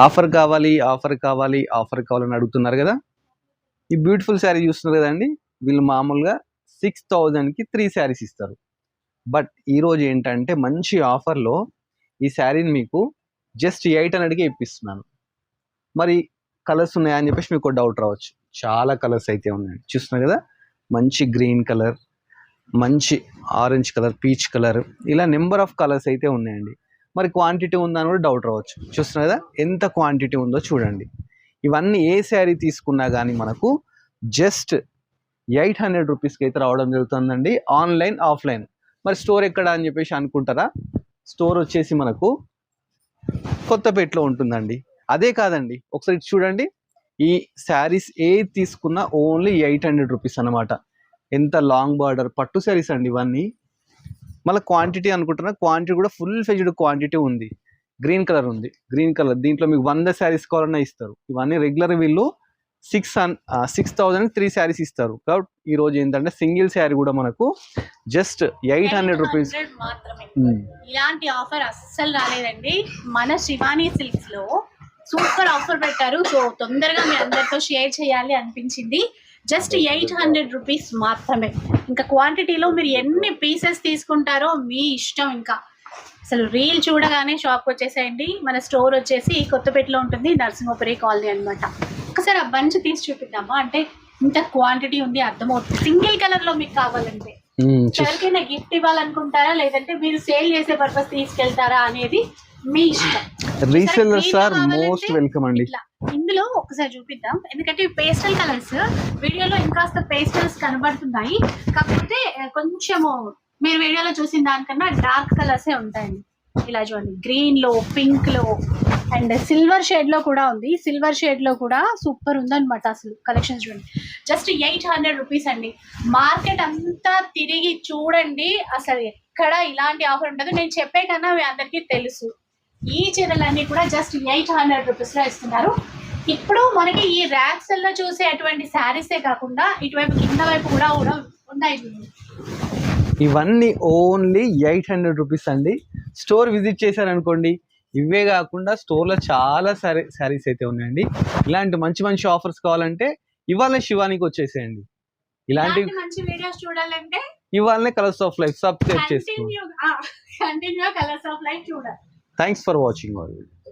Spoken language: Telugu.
ఆఫర్ కావాలి ఆఫర్ కావాలి ఆఫర్ కావాలని అడుగుతున్నారు కదా. ఈ బ్యూటిఫుల్ శారీ చూస్తున్నారు కదండి, వీళ్ళు మామూలుగా 6000కి 3 శారీస్ ఇస్తారు. బట్ ఈరోజు ఏంటంటే మంచి ఆఫర్లో ఈ శారీని మీకు జస్ట్ 800కే ఇప్పిస్తున్నాను. మరి కలర్స్ ఉన్నాయా అని చెప్పేసి మీకు డౌట్ రావచ్చు. చాలా కలర్స్ అయితే ఉన్నాయండి, చూస్తున్నారు కదా. మంచి గ్రీన్ కలర్, మంచి ఆరెంజ్ కలర్, పీచ్ కలర్, ఇలా నెంబర్ ఆఫ్ కలర్స్ అయితే ఉన్నాయండి. మరి క్వాంటిటీ ఉందా అని కూడా డౌట్ రావచ్చు. చూస్తున్నారు కదా ఎంత క్వాంటిటీ ఉందో చూడండి. ఇవన్నీ ఏ శారీ తీసుకున్నా కానీ మనకు జస్ట్ 800 రూపీస్కి అయితే రావడం జరుగుతుందండి, ఆన్లైన్ ఆఫ్లైన్. మరి స్టోర్ ఎక్కడ అని చెప్పేసి అనుకుంటారా? స్టోర్ వచ్చేసి మనకు కొత్తపేటలో ఉంటుందండి. అదే కాదండి, ఒకసారి చూడండి, ఈ శారీస్ ఏది తీసుకున్నా ఓన్లీ 800 రూపీస్ అనమాట. ఎంత లాంగ్ బార్డర్ పట్టు శారీస్ అండి ఇవన్నీ. మళ్ళీ క్వాంటిటీ అనుకుంటున్నా, క్వాంటిటీ కూడా ఫుల్ ఫెజ్డ్ క్వాంటిటీ ఉంది. గ్రీన్ కలర్ ఉంది, గ్రీన్ కలర్ దీంట్లో మీకు 100 శారీస్ కావాలన్నా ఇస్తారు. ఇవన్నీ రెగ్యులర్ వీళ్ళు 6000 3 శారీస్ ఇస్తారు. కాబట్టి ఈ రోజు ఏంటంటే సింగిల్ శారీ కూడా మనకు జస్ట్ 800 రూపీస్ మాత్రమే. ఇలాంటి ఆఫర్ అస్సలు రాలేదండి. మన శివాని సిల్క్స్ లో సూపర్ ఆఫర్ పెట్టారు. సో తొందరగా మీ అందరితో షేర్ చేయాలి అనిపించింది. జస్ట్ 800 రూపీస్ మాత్రమే. ఇంకా క్వాంటిటీలో మీరు ఎన్ని పీసెస్ తీసుకుంటారో మీ ఇష్టం. ఇంకా అసలు రీల్ చూడగానే షాప్ వచ్చేసేయండి. మన స్టోర్ వచ్చేసి కొత్తపేటలో ఉంటుంది, నరసింహపురి కాలనీ అనమాట. ఒకసారి ఆ బంచ్ తీసి చూపిద్దామా, అంటే ఇంత క్వాంటిటీ ఉంది అర్థమవుతుంది. సింగిల్ కలర్ లో మీకు కావాలంటే ఎవరికైనా గిఫ్ట్ ఇవ్వాలనుకుంటారా, లేదంటే మీరు సేల్ చేసే పర్పస్ తీసుకెళ్తారా అనేది మీ ఇష్టం. రీసెల్లర్స్ ఆర్ మోస్ట్ వెల్కమ్ అండి. ఇందులో ఒకసారి చూపిద్దాం, ఎందుకంటే పేస్టల్ కలర్స్ వీడియోలో ఇంకాస్త పేస్టల్స్ కనబడుతున్నాయి. కాకపోతే కొంచెము మీరు వీడియోలో చూసిన దానికన్నా డార్క్ కలర్సే ఉంటాయండి. ఇలా చూడండి, గ్రీన్ లో, పింక్ లో అండ్ సిల్వర్ షేడ్ లో కూడా ఉంది. సిల్వర్ షేడ్ లో కూడా సూపర్ ఉందన్నమాట. అసలు కలెక్షన్స్ చూడండి, జస్ట్ 800 రూపీస్ అండి. మార్కెట్ అంతా తిరిగి చూడండి, అసలు ఎక్కడ ఇలాంటి ఆఫర్ ఉంటుంది నేను చెప్పే కన్నా మీ అందరికీ తెలుసు. ఈ చీరలన్నీ కూడా జస్ట్ 800 రూపీస్ లో ఇస్తున్నారు. ఇప్పుడు మనకి ఈ ర్యాక్స్ లో చూసే అటువంటి శారీసే కాకుండా ఇటువైపు కింద వైపు కూడా ఉన్నాయి. ఇవన్నీ ఓన్లీ 800 రూపీస్ అండి. స్టోర్ విజిట్ చేశారనుకోండి, ఇవే కాకుండా స్టోర్లో చాలా శారీస్ అయితే ఉన్నాయండి. ఇలాంటి మంచి మంచి ఆఫర్స్ కావాలంటే ఇవాళ శివానికి వచ్చేసేయండి. ఇలాంటి మంచి వీడియోస్ చూడాలంటే ఇవాళనే కలర్స్ ఆఫ్ లైఫ్ సబ్స్క్రైబ్ చేసుకోండి. కంటిన్యూ కలర్స్ ఆఫ్ లైఫ్ చూడాలి. Thanks for watching all.